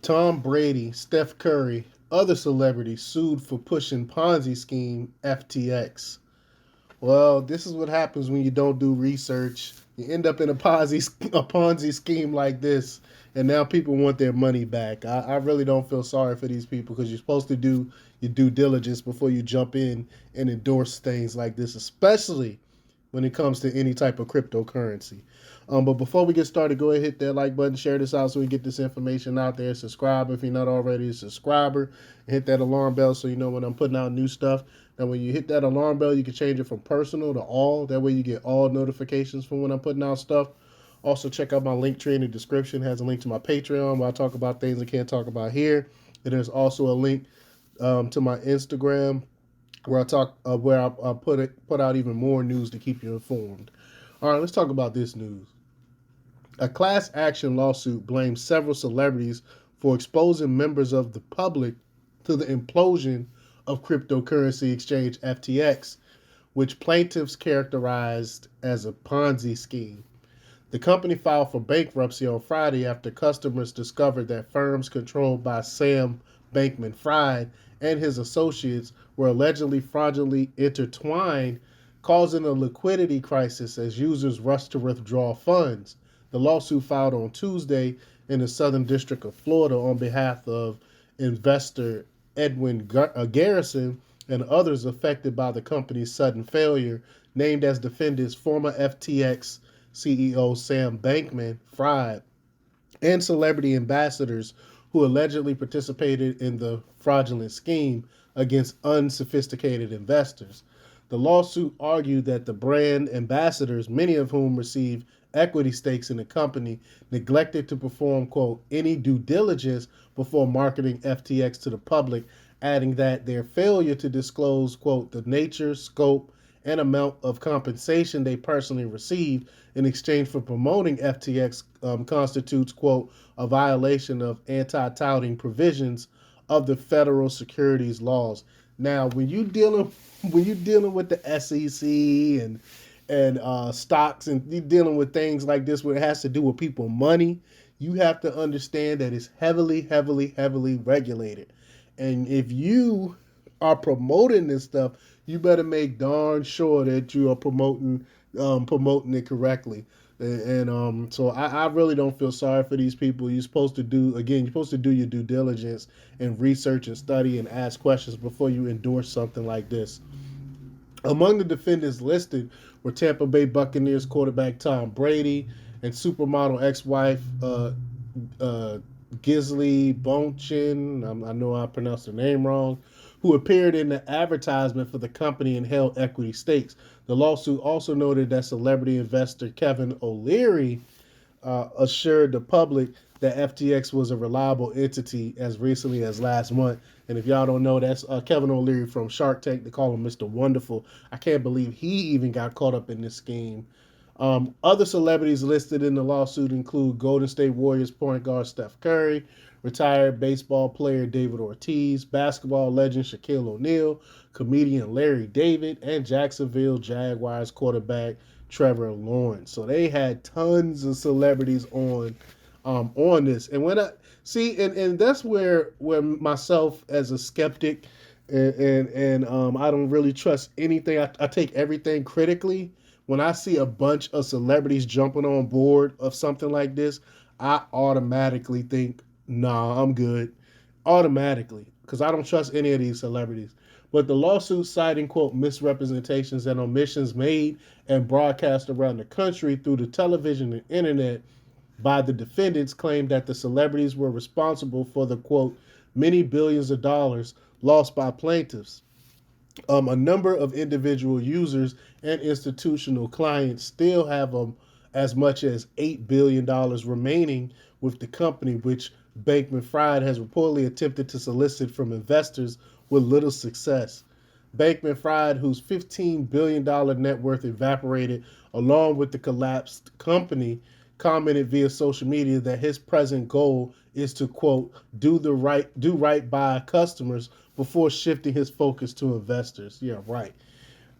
Tom Brady, Steph Curry, other celebrities sued for pushing Ponzi scheme FTX. Well, this is what happens when you don't do research. You end up in a Ponzi scheme like this, and now people want their money back. I really don't feel sorry for these people because you're supposed to do your due diligence before you jump in and endorse things like this, especially when it comes to any type of cryptocurrency. But before we get started, go ahead, hit that like button, share this out so we get this information out there. Subscribe if you're not already a subscriber, and hit that alarm bell so you know when I'm putting out new stuff. Now, when you hit that alarm bell, you can change it from personal to all. That way, you get all notifications from when I'm putting out stuff. Also, check out my link tree in the description. It has a link to my Patreon where I talk about things I can't talk about here. And there's also a link to my Instagram where I put out even more news to keep you informed. All right, let's talk about this news. A class action lawsuit blames several celebrities for exposing members of the public to the implosion of cryptocurrency exchange FTX, which plaintiffs characterized as a Ponzi scheme. The company filed for bankruptcy on Friday after customers discovered that firms controlled by Sam Bankman Fried and his associates were allegedly fraudulently intertwined, causing a liquidity crisis as users rushed to withdraw funds. The lawsuit filed on Tuesday in the Southern District of Florida on behalf of investor Edwin Garrison and others affected by the company's sudden failure, named as defendants former FTX CEO Sam Bankman Fried and celebrity ambassadors who allegedly participated in the fraudulent scheme against unsophisticated investors. The lawsuit argued that the brand ambassadors, many of whom received equity stakes in the company, neglected to perform, quote, any due diligence before marketing FTX to the public, adding that their failure to disclose, quote, the nature, scope, and amount of compensation they personally received in exchange for promoting FTX constitutes, quote, a violation of anti-touting provisions of the federal securities laws. Now, when you dealing with the SEC and stocks and you're dealing with things like this where it has to do with people money, you have to understand that it's heavily, heavily, heavily regulated. And if you are promoting this stuff, you better make darn sure that you are promoting it correctly. So I really don't feel sorry for these people. You're supposed to do your due diligence and research and study and ask questions before you endorse something like this. Among the defendants listed were Tampa Bay Buccaneers quarterback Tom Brady and supermodel ex-wife uh, Gisele Bonchin. I know I pronounced her name wrong, who appeared in the advertisement for the company and held equity stakes. The lawsuit also noted that celebrity investor Kevin O'Leary assured the public that FTX was a reliable entity as recently as last month. And if y'all don't know, that's Kevin O'Leary from Shark Tank. They call him Mr. Wonderful. I can't believe he even got caught up in this scheme. Other celebrities listed in the lawsuit include Golden State Warriors point guard Steph Curry, retired baseball player David Ortiz, basketball legend Shaquille O'Neal, comedian Larry David, and Jacksonville Jaguars quarterback Trevor Lawrence. So they had tons of celebrities on this. And when I see, and that's where myself as a skeptic and I don't really trust anything. I take everything critically. When I see a bunch of celebrities jumping on board of something like this, I automatically think, nah, I'm good. Automatically, because I don't trust any of these celebrities. But the lawsuit citing, quote, misrepresentations and omissions made and broadcast around the country through the television and internet by the defendants claimed that the celebrities were responsible for the, quote, many billions of dollars lost by plaintiffs. A number of individual users and institutional clients still have as much as $8 billion remaining with the company, which Bankman Fried has reportedly attempted to solicit from investors with little success. Bankman Fried, whose $15 billion net worth evaporated along with the collapsed company, commented via social media that his present goal is to, quote, do right by customers before shifting his focus to investors. Yeah, right.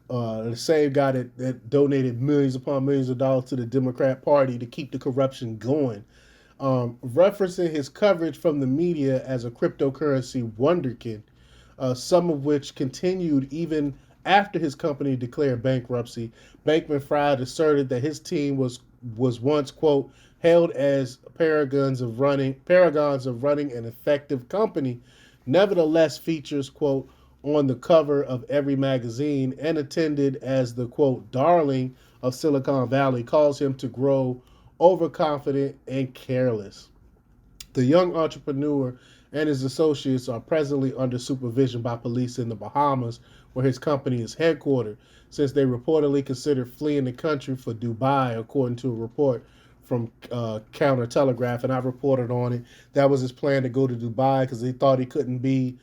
The same guy that donated millions upon millions of dollars to the Democrat Party to keep the corruption going. referencing his coverage from the media as a cryptocurrency wonderkind, some of which continued even after his company declared bankruptcy. Bankman Fried asserted that his team was once, quote, hailed as paragons of running an effective company, nevertheless features, quote, on the cover of every magazine and attended as the, quote, darling of Silicon Valley, calls him to grow overconfident and careless. The young entrepreneur and his associates are presently under supervision by police in the Bahamas, where his company is headquartered, since they reportedly considered fleeing the country for Dubai, according to a report from Counter Telegraph. And I reported on it. That was his plan to go to Dubai because he thought he couldn't be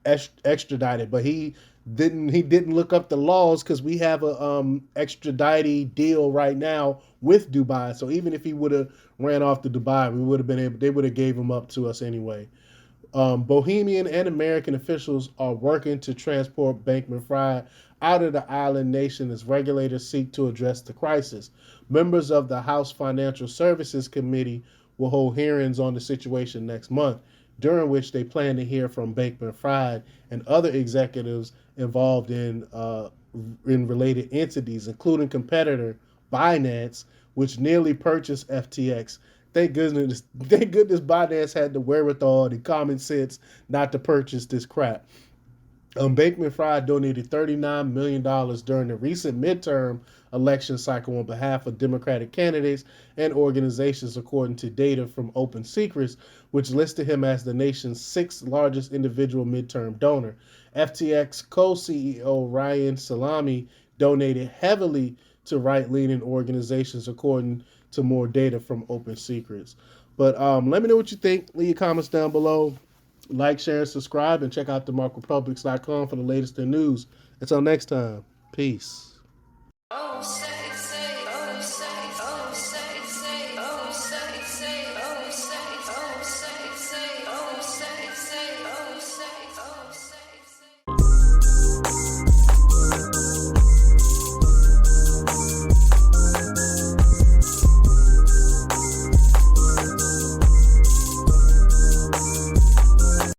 extradited, but he didn't look up the laws because we have a extradited deal right now with Dubai. So even if he would have ran off to Dubai, we would have been able. They would have gave him up to us anyway. Bohemian and American officials are working to transport Bankman Fried out of the island nation as regulators seek to address the crisis. Members of the House Financial Services Committee will hold hearings on the situation next month, during which they plan to hear from Bankman Fried and other executives involved in related entities, including competitor Binance, which nearly purchased FTX. Thank goodness Binance had the wherewithal and common sense not to purchase this crap. Bankman Fried donated $39 million during the recent midterm election cycle on behalf of Democratic candidates and organizations, according to data from Open Secrets, which listed him as the nation's sixth largest individual midterm donor. FTX co CEO Ryan Salami donated heavily to right leaning organizations, according to more data from Open Secrets. But let me know what you think. Leave your comments down below. Like, share, and subscribe, and check out themarkrepublics.com for the latest in news. Until next time, peace. Oh,